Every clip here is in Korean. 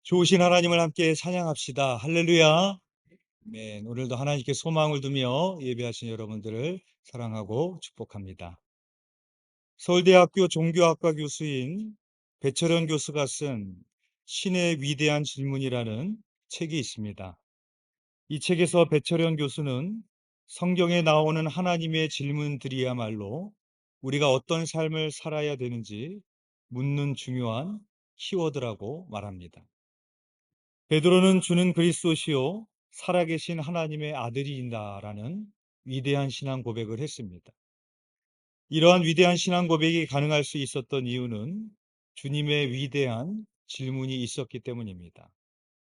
좋으신 하나님을 함께 찬양합시다. 할렐루야. 네, 오늘도 하나님께 소망을 두며 예배하신 여러분들을 사랑하고 축복합니다. 서울대학교 종교학과 교수인 배철현 교수가 쓴 신의 위대한 질문이라는 책이 있습니다. 이 책에서 배철현 교수는 성경에 나오는 하나님의 질문들이야말로 우리가 어떤 삶을 살아야 되는지 묻는 중요한 키워드라고 말합니다. 베드로는 주는 그리스도시요 살아계신 하나님의 아들이다라는 위대한 신앙 고백을 했습니다. 이러한 위대한 신앙 고백이 가능할 수 있었던 이유는 주님의 위대한 질문이 있었기 때문입니다.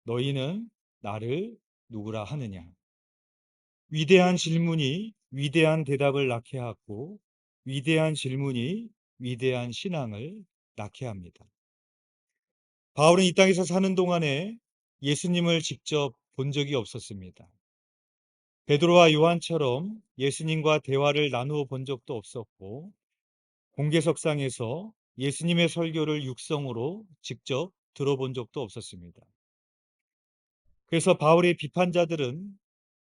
너희는 나를 누구라 하느냐? 위대한 질문이 위대한 대답을 낳게 하고 위대한 질문이 위대한 신앙을 낳게 합니다. 바울은 이 땅에서 사는 동안에 예수님을 직접 본 적이 없었습니다. 베드로와 요한처럼 예수님과 대화를 나누어 본 적도 없었고 공개석상에서 예수님의 설교를 육성으로 직접 들어본 적도 없었습니다. 그래서 바울의 비판자들은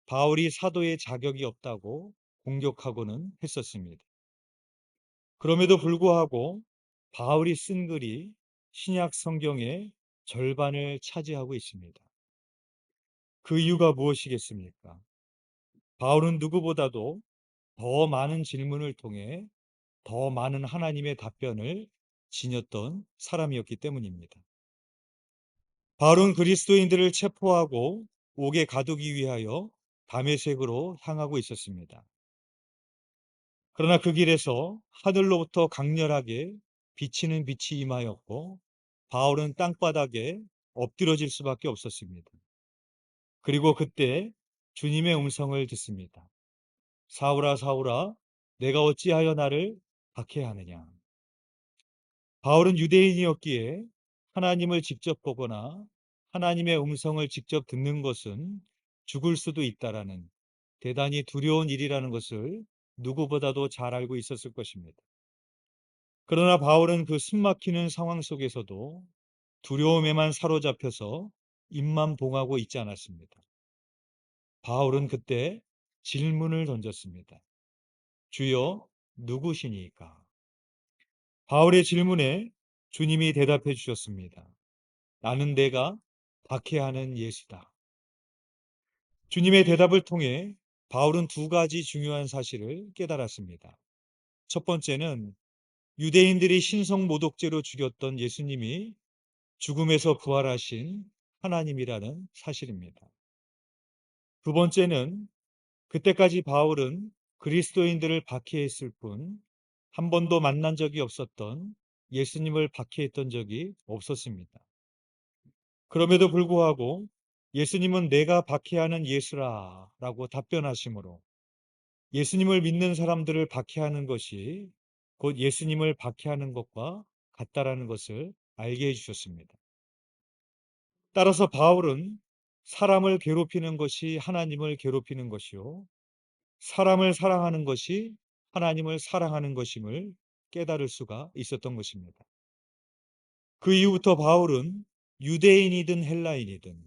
바울이 사도의 자격이 없다고 공격하고는 했었습니다. 그럼에도 불구하고 바울이 쓴 글이 신약 성경의 절반을 차지하고 있습니다. 그 이유가 무엇이겠습니까? 바울은 누구보다도 더 많은 질문을 통해 더 많은 하나님의 답변을 지녔던 사람이었기 때문입니다. 바울은 그리스도인들을 체포하고 옥에 가두기 위하여 다메섹으로 향하고 있었습니다. 그러나 그 길에서 하늘로부터 강렬하게 비치는 빛이 임하였고 바울은 땅바닥에 엎드러질 수밖에 없었습니다. 그리고 그때 주님의 음성을 듣습니다. 사울아 사울아 내가 어찌하여 나를 박해하느냐. 바울은 유대인이었기에 하나님을 직접 보거나 하나님의 음성을 직접 듣는 것은 죽을 수도 있다라는 대단히 두려운 일이라는 것을 누구보다도 잘 알고 있었을 것입니다. 그러나 바울은 그 숨막히는 상황 속에서도 두려움에만 사로잡혀서 입만 봉하고 있지 않았습니다. 바울은 그때 질문을 던졌습니다. 주여 누구시니까? 바울의 질문에 주님이 대답해 주셨습니다. 나는 내가 박해하는 예수다. 주님의 대답을 통해 바울은 두 가지 중요한 사실을 깨달았습니다. 첫 번째는 유대인들이 신성 모독죄로 죽였던 예수님이 죽음에서 부활하신 하나님이라는 사실입니다. 두 번째는 그때까지 바울은 그리스도인들을 박해했을 뿐 한 번도 만난 적이 없었던 예수님을 박해했던 적이 없었습니다. 그럼에도 불구하고 예수님은 내가 박해하는 예수라 라고 답변하시므로 예수님을 믿는 사람들을 박해하는 것이 곧 예수님을 박해하는 것과 같다라는 것을 알게 해주셨습니다. 따라서 바울은 사람을 괴롭히는 것이 하나님을 괴롭히는 것이요 사람을 사랑하는 것이 하나님을 사랑하는 것임을 깨달을 수가 있었던 것입니다. 그 이후부터 바울은 유대인이든 헬라인이든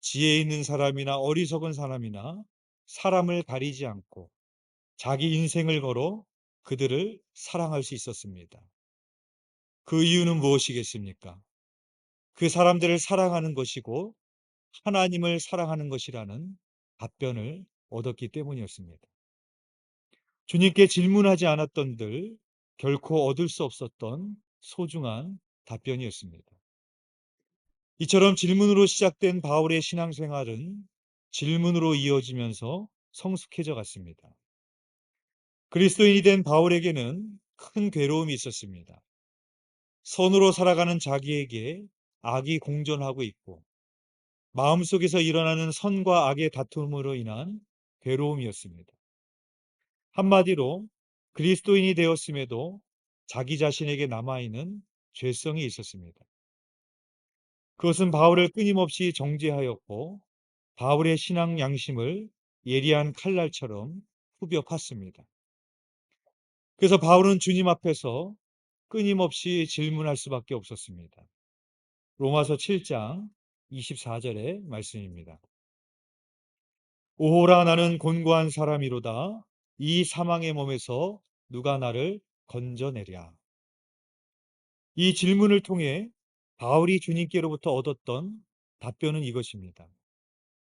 지혜 있는 사람이나 어리석은 사람이나 사람을 가리지 않고 자기 인생을 걸어 그들을 사랑할 수 있었습니다. 그 이유는 무엇이겠습니까? 그 사람들을 사랑하는 것이고 하나님을 사랑하는 것이라는 답변을 얻었기 때문이었습니다. 주님께 질문하지 않았던들 결코 얻을 수 없었던 소중한 답변이었습니다. 이처럼 질문으로 시작된 바울의 신앙생활은 질문으로 이어지면서 성숙해져 갔습니다. 그리스도인이 된 바울에게는 큰 괴로움이 있었습니다. 선으로 살아가는 자기에게 악이 공존하고 있고 마음속에서 일어나는 선과 악의 다툼으로 인한 괴로움이었습니다. 한마디로 그리스도인이 되었음에도 자기 자신에게 남아있는 죄성이 있었습니다. 그것은 바울을 끊임없이 정죄하였고 바울의 신앙 양심을 예리한 칼날처럼 후벼 팠습니다. 그래서 바울은 주님 앞에서 끊임없이 질문할 수밖에 없었습니다. 로마서 7장 24절의 말씀입니다. 오호라 나는 곤고한 사람이로다. 이 사망의 몸에서 누가 나를 건져내랴. 이 질문을 통해 바울이 주님께로부터 얻었던 답변은 이것입니다.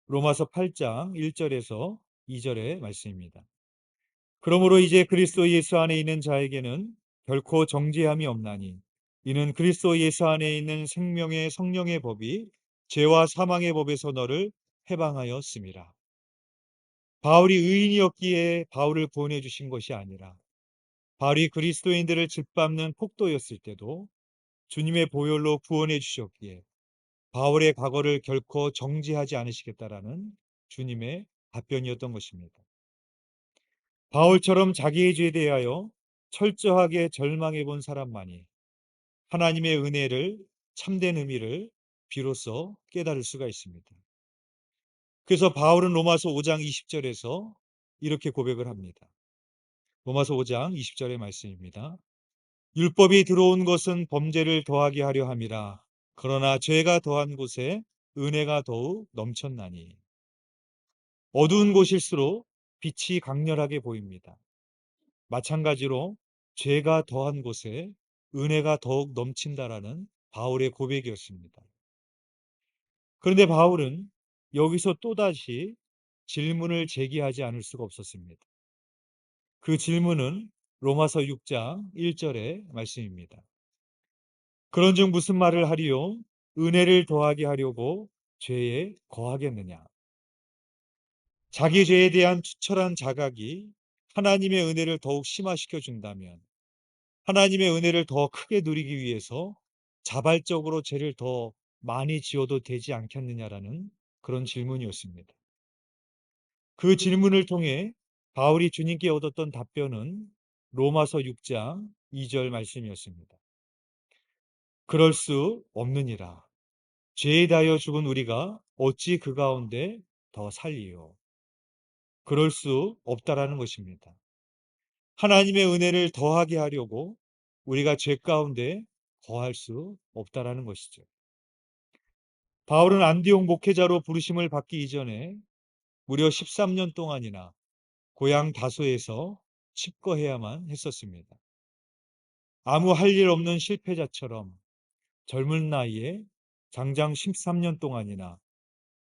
로마서 8장 1절에서 2절의 말씀입니다. 그러므로 이제 그리스도 예수 안에 있는 자에게는 결코 정죄함이 없나니 이는 그리스도 예수 안에 있는 생명의 성령의 법이 죄와 사망의 법에서 너를 해방하였음이라. 바울이 의인이었기에 바울을 구원해 주신 것이 아니라 바울이 그리스도인들을 짓밟는 폭도였을 때도 주님의 보혈로 구원해 주셨기에 바울의 과거를 결코 정지하지 않으시겠다라는 주님의 답변이었던 것입니다. 바울처럼 자기의 죄에 대하여 철저하게 절망해 본 사람만이 하나님의 은혜를, 참된 의미를 비로소 깨달을 수가 있습니다. 그래서 바울은 로마서 5장 20절에서 이렇게 고백을 합니다. 로마서 5장 20절의 말씀입니다. 율법이 들어온 것은 범죄를 더하게 하려 함이라. 그러나 죄가 더한 곳에 은혜가 더욱 넘쳤나니. 어두운 곳일수록 빛이 강렬하게 보입니다. 마찬가지로 죄가 더한 곳에 은혜가 더욱 넘친다라는 바울의 고백이었습니다. 그런데 바울은 여기서 또다시 질문을 제기하지 않을 수가 없었습니다. 그 질문은 로마서 6장 1절의 말씀입니다. 그런즉 무슨 말을 하리요? 은혜를 더하게 하려고 죄에 거하겠느냐? 자기 죄에 대한 투철한 자각이 하나님의 은혜를 더욱 심화시켜 준다면 하나님의 은혜를 더 크게 누리기 위해서 자발적으로 죄를 더 많이 지어도 되지 않겠느냐라는 그런 질문이었습니다. 그 질문을 통해 바울이 주님께 얻었던 답변은 로마서 6장 2절 말씀이었습니다. 그럴 수 없느니라. 죄에 대하여 죽은 우리가 어찌 그 가운데 더 살리요. 그럴 수 없다라는 것입니다. 하나님의 은혜를 더하게 하려고 우리가 죄 가운데 거할 수 없다라는 것이죠. 바울은 안디옥 목회자로 부르심을 받기 이전에 무려 13년 동안이나 고향 다소에서 칩거해야만 했었습니다. 아무 할 일 없는 실패자처럼 젊은 나이에 장장 13년 동안이나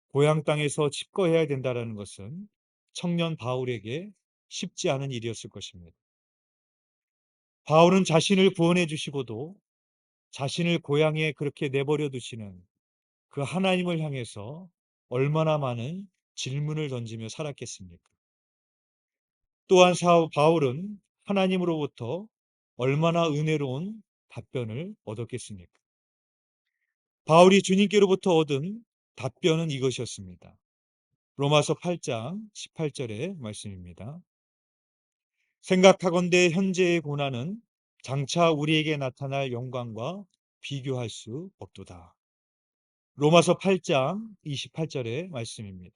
고향 땅에서 칩거해야 된다는 것은 청년 바울에게 쉽지 않은 일이었을 것입니다. 바울은 자신을 구원해 주시고도 자신을 고향에 그렇게 내버려 두시는 그 하나님을 향해서 얼마나 많은 질문을 던지며 살았겠습니까? 또한 바울은 하나님으로부터 얼마나 은혜로운 답변을 얻었겠습니까? 바울이 주님께로부터 얻은 답변은 이것이었습니다. 로마서 8장 18절의 말씀입니다. 생각하건대 현재의 고난은 장차 우리에게 나타날 영광과 비교할 수 없도다. 로마서 8장 28절의 말씀입니다.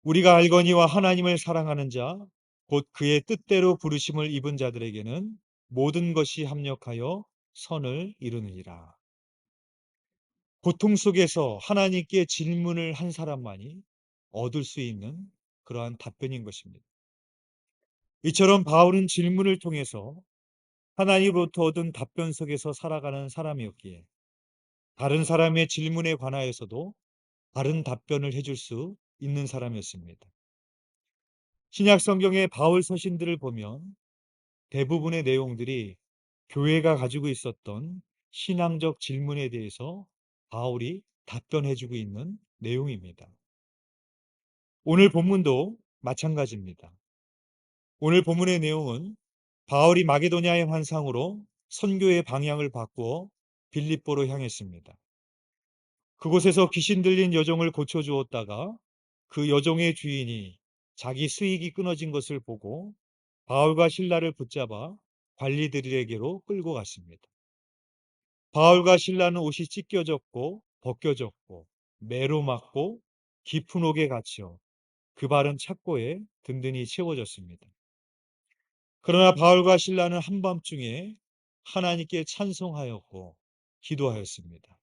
우리가 알거니와 하나님을 사랑하는 자, 곧 그의 뜻대로 부르심을 입은 자들에게는 모든 것이 합력하여 선을 이루느니라. 고통 속에서 하나님께 질문을 한 사람만이 얻을 수 있는 그러한 답변인 것입니다. 이처럼 바울은 질문을 통해서 하나님으로부터 얻은 답변 속에서 살아가는 사람이었기에 다른 사람의 질문에 관하여서도 다른 답변을 해줄 수 있는 사람이었습니다. 신약 성경의 바울 서신들을 보면 대부분의 내용들이 교회가 가지고 있었던 신앙적 질문에 대해서 바울이 답변해주고 있는 내용입니다. 오늘 본문도 마찬가지입니다. 오늘 본문의 내용은 바울이 마게도냐의 환상으로 선교의 방향을 바꾸어 빌립보로 향했습니다. 그곳에서 귀신 들린 여종을 고쳐주었다가 그 여종의 주인이 자기 수익이 끊어진 것을 보고 바울과 실라를 붙잡아 관리들에게로 끌고 갔습니다. 바울과 실라는 옷이 찢겨졌고 벗겨졌고 매로 맞고 깊은 옥에 갇혀 그 발은 착고에 든든히 채워졌습니다. 그러나 바울과 실라는 한밤중에 하나님께 찬송하였고 기도하였습니다.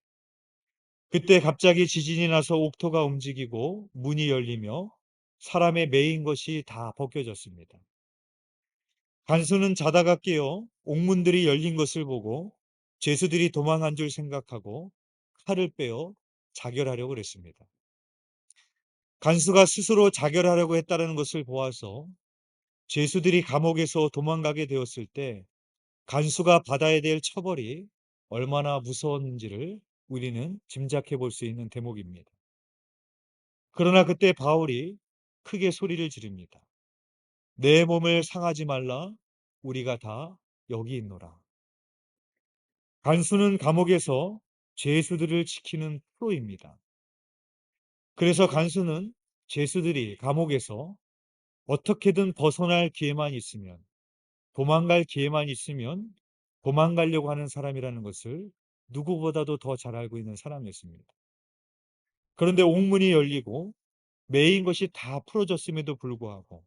그때 갑자기 지진이 나서 옥토가 움직이고 문이 열리며 사람의 매인 것이 다 벗겨졌습니다. 간수는 자다가 깨어 옥문들이 열린 것을 보고 죄수들이 도망한 줄 생각하고 칼을 빼어 자결하려고 그랬습니다. 간수가 스스로 자결하려고 했다는 것을 보아서 죄수들이 감옥에서 도망가게 되었을 때 간수가 받아야 될 처벌이 얼마나 무서웠는지를 우리는 짐작해 볼 수 있는 대목입니다. 그러나 그때 바울이 크게 소리를 지릅니다. 내 몸을 상하지 말라. 우리가 다 여기 있노라. 간수는 감옥에서 죄수들을 지키는 프로입니다. 그래서 간수는 죄수들이 감옥에서 어떻게든 벗어날 기회만 있으면, 도망갈 기회만 있으면 도망가려고 하는 사람이라는 것을 누구보다도 더 잘 알고 있는 사람이었습니다. 그런데 옥문이 열리고 매인 것이 다 풀어졌음에도 불구하고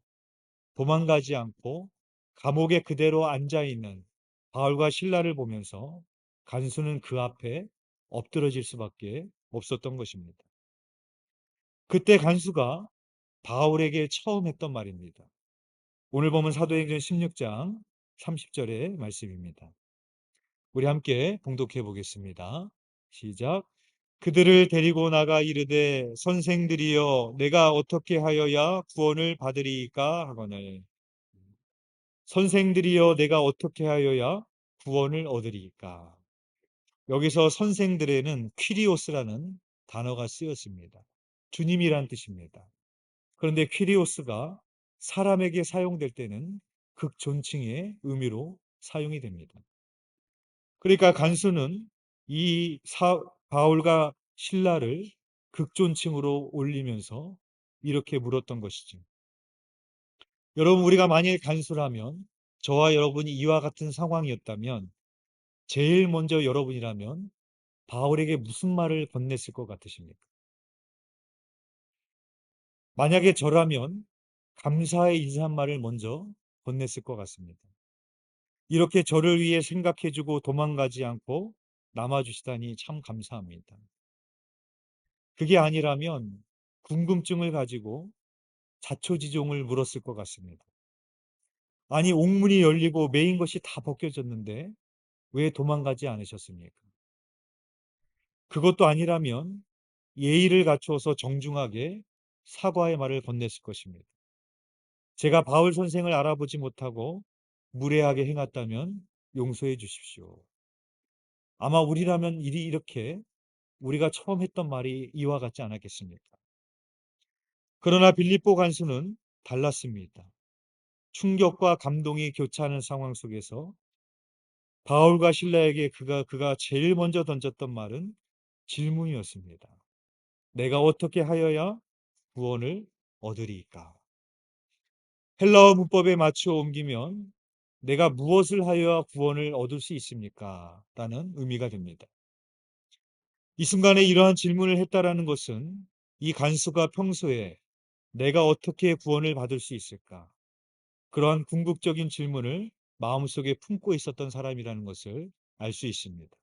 도망가지 않고 감옥에 그대로 앉아 있는 바울과 실라를 보면서 간수는 그 앞에 엎드러질 수밖에 없었던 것입니다. 그때 간수가 바울에게 처음 했던 말입니다. 오늘 보면 사도행전 16장 30절의 말씀입니다. 우리 함께 봉독해 보겠습니다. 시작. 그들을 데리고 나가 이르되 선생들이여 내가 어떻게 하여야 구원을 받으리이까 하거늘. 선생들이여 내가 어떻게 하여야 구원을 얻으리이까. 여기서 선생들에는 퀴리오스라는 단어가 쓰였습니다. 주님이란 뜻입니다. 그런데 퀴리오스가 사람에게 사용될 때는 극존칭의 의미로 사용이 됩니다. 그러니까 간수는 이 바울과 실라를 극존칭으로 올리면서 이렇게 물었던 것이죠. 여러분, 우리가 만일 간수라면, 저와 여러분이 이와 같은 상황이었다면 제일 먼저 여러분이라면 바울에게 무슨 말을 건넸을 것 같으십니까? 만약에 저라면 감사의 인사말을 먼저 건넸을 것 같습니다. 이렇게 저를 위해 생각해주고 도망가지 않고 남아주시다니 참 감사합니다. 그게 아니라면 궁금증을 가지고 자초지종을 물었을 것 같습니다. 아니, 옥문이 열리고 매인 것이 다 벗겨졌는데 왜 도망가지 않으셨습니까? 그것도 아니라면 예의를 갖추어서 정중하게 사과의 말을 건넸을 것입니다. 제가 바울 선생을 알아보지 못하고 무례하게 행했다면 용서해 주십시오. 아마 우리라면 일이 이렇게 우리가 처음 했던 말이 이와 같지 않았겠습니까? 그러나 빌립보 간수는 달랐습니다. 충격과 감동이 교차하는 상황 속에서 바울과 실라에게 그가 제일 먼저 던졌던 말은 질문이었습니다. 내가 어떻게 하여야 구원을 얻으리이까? 헬라어 문법에 맞추어 옮기면 내가 무엇을 하여야 구원을 얻을 수 있습니까? 라는 의미가 됩니다. 이 순간에 이러한 질문을 했다라는 것은 이 간수가 평소에 내가 어떻게 구원을 받을 수 있을까? 그러한 궁극적인 질문을 마음속에 품고 있었던 사람이라는 것을 알 수 있습니다.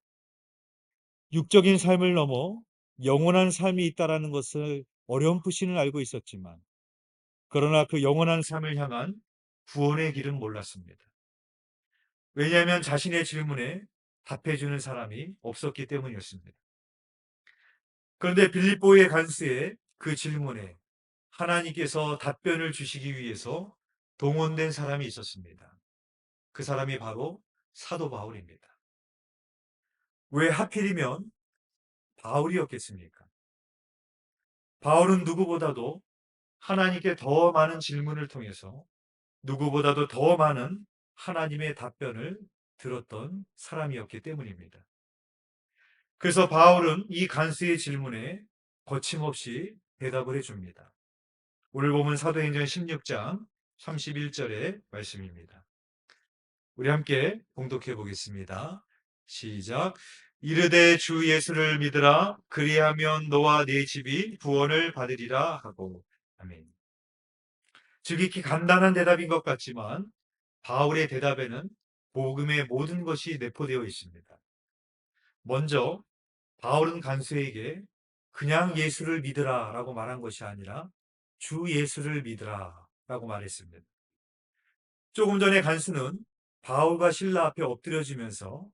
육적인 삶을 넘어 영원한 삶이 있다라는 것을 어렴풋이는 알고 있었지만, 그러나 그 영원한 삶을 향한 구원의 길은 몰랐습니다. 왜냐하면 자신의 질문에 답해주는 사람이 없었기 때문이었습니다. 그런데 빌립보의 간수의 그 질문에 하나님께서 답변을 주시기 위해서 동원된 사람이 있었습니다. 그 사람이 바로 사도 바울입니다. 왜 하필이면 바울이었겠습니까? 바울은 누구보다도 하나님께 더 많은 질문을 통해서 누구보다도 더 많은 하나님의 답변을 들었던 사람이었기 때문입니다. 그래서 바울은 이 간수의 질문에 거침없이 대답을 해줍니다. 오늘 보면 사도행전 16장 31절의 말씀입니다. 우리 함께 봉독해 보겠습니다. 시작. 이르되 주 예수를 믿으라. 그리하면 너와 네 집이 구원을 받으리라 하고. 아멘. 지극히 간단한 대답인 것 같지만 바울의 대답에는 복음의 모든 것이 내포되어 있습니다. 먼저 바울은 간수에게 그냥 예수를 믿으라 라고 말한 것이 아니라 주 예수를 믿으라 라고 말했습니다. 조금 전에 간수는 바울과 실라 앞에 엎드려지면서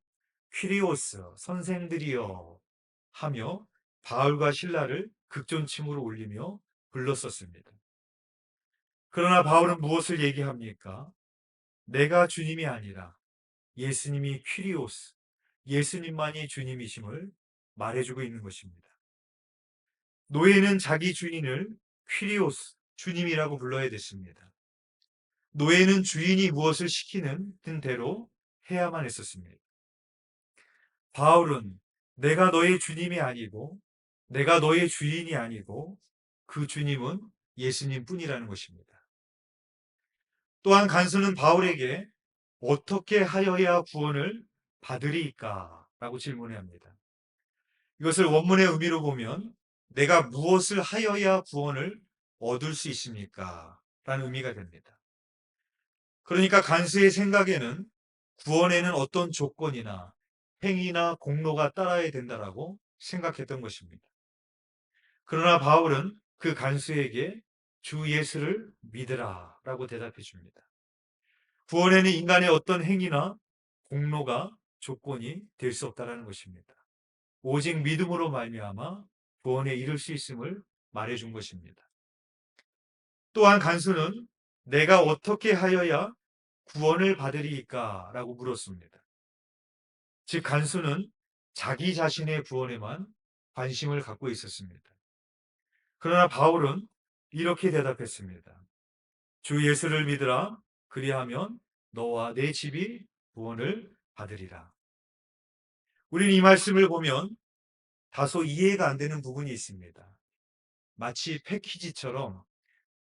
퀴리오스 선생들이여 하며 바울과 실라를 극존칭으로 올리며 불렀었습니다. 그러나 바울은 무엇을 얘기합니까? 내가 주님이 아니라 예수님이 퀴리오스, 예수님만이 주님이심을 말해주고 있는 것입니다. 노예는 자기 주인을 퀴리오스, 주님이라고 불러야 됐습니다. 노예는 주인이 무엇을 시키는 대로 해야만 했었습니다. 바울은 내가 너의 주님이 아니고 내가 너의 주인이 아니고 그 주님은 예수님 뿐이라는 것입니다. 또한 간수는 바울에게 어떻게 하여야 구원을 받으리까? 라고 질문합니다. 이것을 원문의 의미로 보면 내가 무엇을 하여야 구원을 얻을 수 있습니까? 라는 의미가 됩니다. 그러니까 간수의 생각에는 구원에는 어떤 조건이나 행위나 공로가 따라야 된다라고 생각했던 것입니다. 그러나 바울은 그 간수에게 주 예수를 믿으라 라고 대답해 줍니다. 구원에는 인간의 어떤 행위나 공로가 조건이 될 수 없다는 것입니다. 오직 믿음으로 말미암아 구원에 이를 수 있음을 말해준 것입니다. 또한 간수는 내가 어떻게 하여야 구원을 받으리까? 라고 물었습니다. 즉 간수는 자기 자신의 구원에만 관심을 갖고 있었습니다. 그러나 바울은 이렇게 대답했습니다. 주 예수를 믿으라. 그리하면 너와 내 집이 구원을 받으리라. 우리는 이 말씀을 보면 다소 이해가 안 되는 부분이 있습니다. 마치 패키지처럼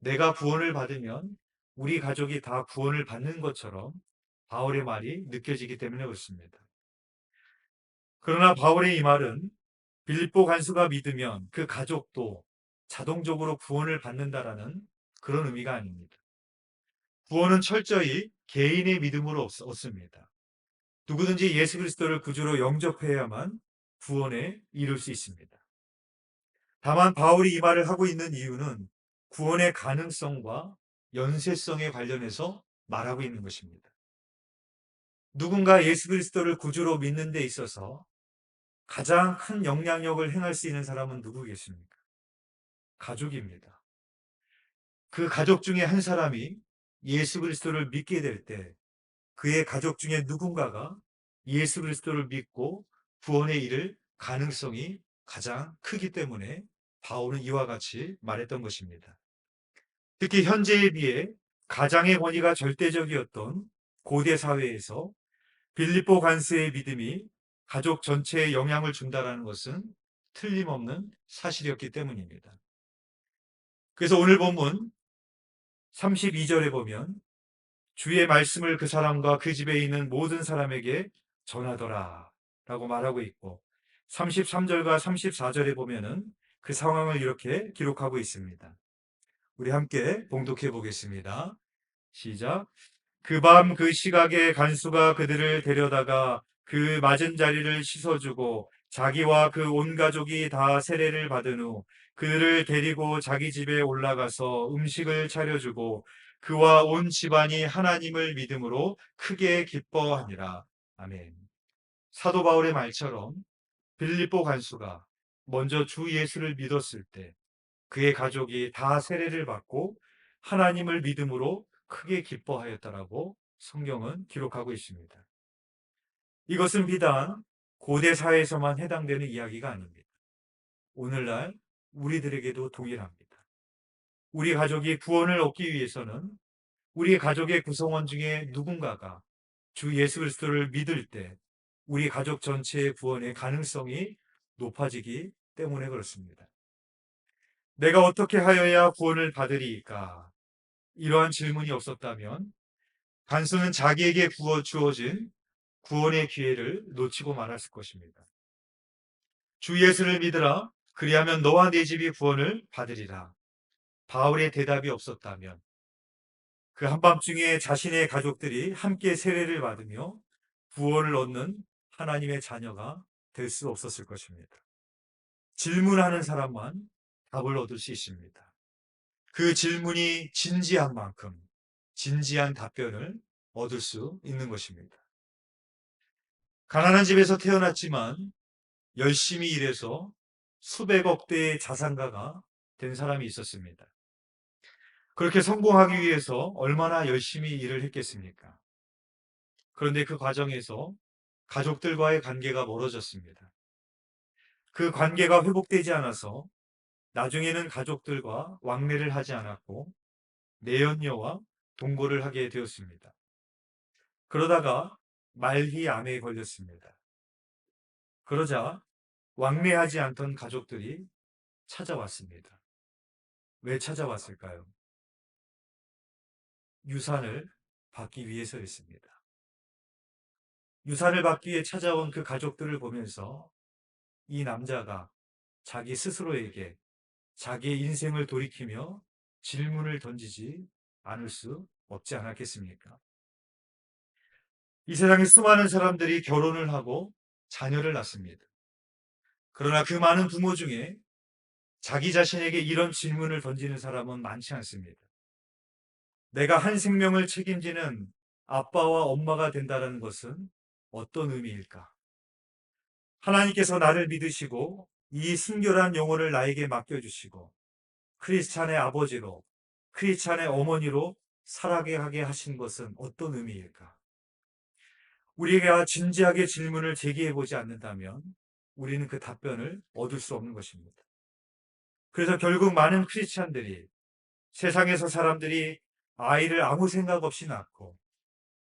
내가 구원을 받으면 우리 가족이 다 구원을 받는 것처럼 바울의 말이 느껴지기 때문에 그렇습니다. 그러나 바울의 이 말은 빌립보 간수가 믿으면 그 가족도 자동적으로 구원을 받는다라는 그런 의미가 아닙니다. 구원은 철저히 개인의 믿음으로 얻습니다. 누구든지 예수 그리스도를 구주로 영접해야만 구원에 이룰 수 있습니다. 다만 바울이 이 말을 하고 있는 이유는 구원의 가능성과 연쇄성에 관련해서 말하고 있는 것입니다. 누군가 예수 그리스도를 구주로 믿는 데 있어서 가장 큰 영향력을 행할 수 있는 사람은 누구겠습니까? 가족입니다. 그 가족 중에 한 사람이 예수 그리스도를 믿게 될 때 그의 가족 중에 누군가가 예수 그리스도를 믿고 구원에 이를 가능성이 가장 크기 때문에 바울은 이와 같이 말했던 것입니다. 특히 현재에 비해 가장의 권위가 절대적이었던 고대 사회에서 빌립보 간수의 믿음이 가족 전체에 영향을 준다는 것은 틀림없는 사실이었기 때문입니다. 그래서 오늘 본문 32절에 보면 주의 말씀을 그 사람과 그 집에 있는 모든 사람에게 전하더라 라고 말하고 있고 33절과 34절에 보면은 그 상황을 이렇게 기록하고 있습니다. 우리 함께 봉독해 보겠습니다. 시작. 그 밤 그 시각에 간수가 그들을 데려다가 그 맞은 자리를 씻어주고 자기와 그 온 가족이 다 세례를 받은 후 그들을 데리고 자기 집에 올라가서 음식을 차려주고 그와 온 집안이 하나님을 믿음으로 크게 기뻐하니라. 아멘. 사도 바울의 말처럼 빌립보 간수가 먼저 주 예수를 믿었을 때 그의 가족이 다 세례를 받고 하나님을 믿음으로 크게 기뻐하였다라고 성경은 기록하고 있습니다. 이것은 비단 고대 사회에서만 해당되는 이야기가 아닙니다. 오늘날 우리들에게도 동일합니다. 우리 가족이 구원을 얻기 위해서는 우리 가족의 구성원 중에 누군가가 주 예수 그리스도를 믿을 때 우리 가족 전체의 구원의 가능성이 높아지기 때문에 그렇습니다. 내가 어떻게 하여야 구원을 받으리까? 이러한 질문이 없었다면 간수는 자기에게 주어진 구원의 기회를 놓치고 말았을 것입니다. 주 예수를 믿으라. 그리하면 너와 네 집이 구원을 받으리라. 바울의 대답이 없었다면 그 한밤중에 자신의 가족들이 함께 세례를 받으며 구원을 얻는 하나님의 자녀가 될 수 없었을 것입니다. 질문하는 사람만 답을 얻을 수 있습니다. 그 질문이 진지한 만큼 진지한 답변을 얻을 수 있는 것입니다. 가난한 집에서 태어났지만 열심히 일해서 수백억 대의 자산가가 된 사람이 있었습니다. 그렇게 성공하기 위해서 얼마나 열심히 일을 했겠습니까? 그런데 그 과정에서 가족들과의 관계가 멀어졌습니다. 그 관계가 회복되지 않아서 나중에는 가족들과 왕래를 하지 않았고 내연녀와 동거를 하게 되었습니다. 그러다가 말기 암에 걸렸습니다. 그러자 왕래하지 않던 가족들이 찾아왔습니다. 왜 찾아왔을까요? 유산을 받기 위해서였습니다. 유산을 받기 위해 찾아온 그 가족들을 보면서 이 남자가 자기 스스로에게 자기의 인생을 돌이키며 질문을 던지지 않을 수 없지 않았겠습니까? 이 세상에 수많은 사람들이 결혼을 하고 자녀를 낳습니다. 그러나 그 많은 부모 중에 자기 자신에게 이런 질문을 던지는 사람은 많지 않습니다. 내가 한 생명을 책임지는 아빠와 엄마가 된다는 것은 어떤 의미일까? 하나님께서 나를 믿으시고 이 순결한 영혼을 나에게 맡겨주시고 크리스찬의 아버지로, 크리스찬의 어머니로 살아가게 하신 것은 어떤 의미일까? 우리가 진지하게 질문을 제기해 보지 않는다면 우리는 그 답변을 얻을 수 없는 것입니다. 그래서 결국 많은 크리스찬들이 세상에서 사람들이 아이를 아무 생각 없이 낳고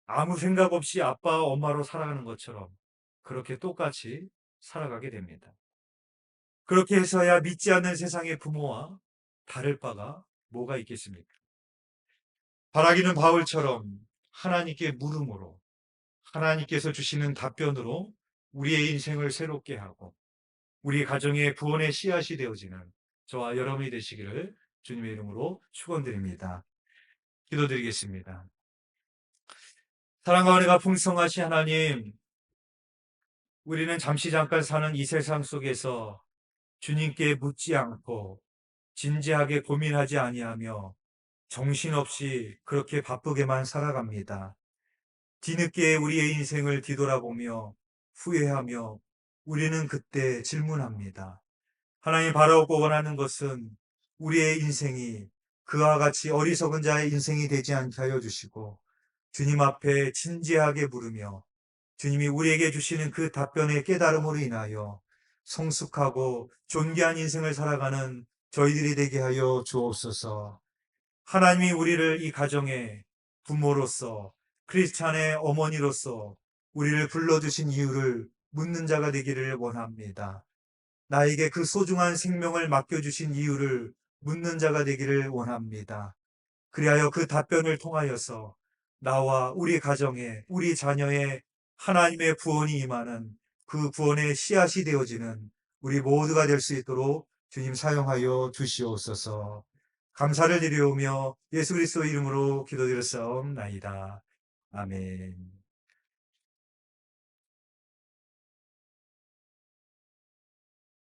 아무 생각 없이 아빠와 엄마로 살아가는 것처럼 그렇게 똑같이 살아가게 됩니다. 그렇게 해서야 믿지 않는 세상의 부모와 다를 바가 뭐가 있겠습니까? 바라기는 바울처럼 하나님께 물음으로 하나님께서 주시는 답변으로 우리의 인생을 새롭게 하고 우리 가정의 구원의 씨앗이 되어지는 저와 여러분이 되시기를 주님의 이름으로 축원드립니다. 기도드리겠습니다. 사랑과 은혜가 풍성하신 하나님, 우리는 잠시 잠깐 사는 이 세상 속에서 주님께 묻지 않고 진지하게 고민하지 아니하며 정신없이 그렇게 바쁘게만 살아갑니다. 뒤늦게 우리의 인생을 뒤돌아보며 후회하며 우리는 그때 질문합니다. 하나님 바라고 원하는 것은 우리의 인생이 그와 같이 어리석은 자의 인생이 되지 않게 하여 주시고 주님 앞에 진지하게 물으며 주님이 우리에게 주시는 그 답변의 깨달음으로 인하여 성숙하고 존귀한 인생을 살아가는 저희들이 되게 하여 주옵소서. 하나님이 우리를 이 가정의 부모로서 크리스찬의 어머니로서 우리를 불러주신 이유를 묻는 자가 되기를 원합니다. 나에게 그 소중한 생명을 맡겨주신 이유를 묻는 자가 되기를 원합니다. 그리하여 그 답변을 통하여서 나와 우리 가정에 우리 자녀의 하나님의 구원이 임하는 그 구원의 씨앗이 되어지는 우리 모두가 될 수 있도록 주님 사용하여 주시옵소서. 감사를 드리오며 예수 그리스도 이름으로 기도드렸사옵나이다. 아멘.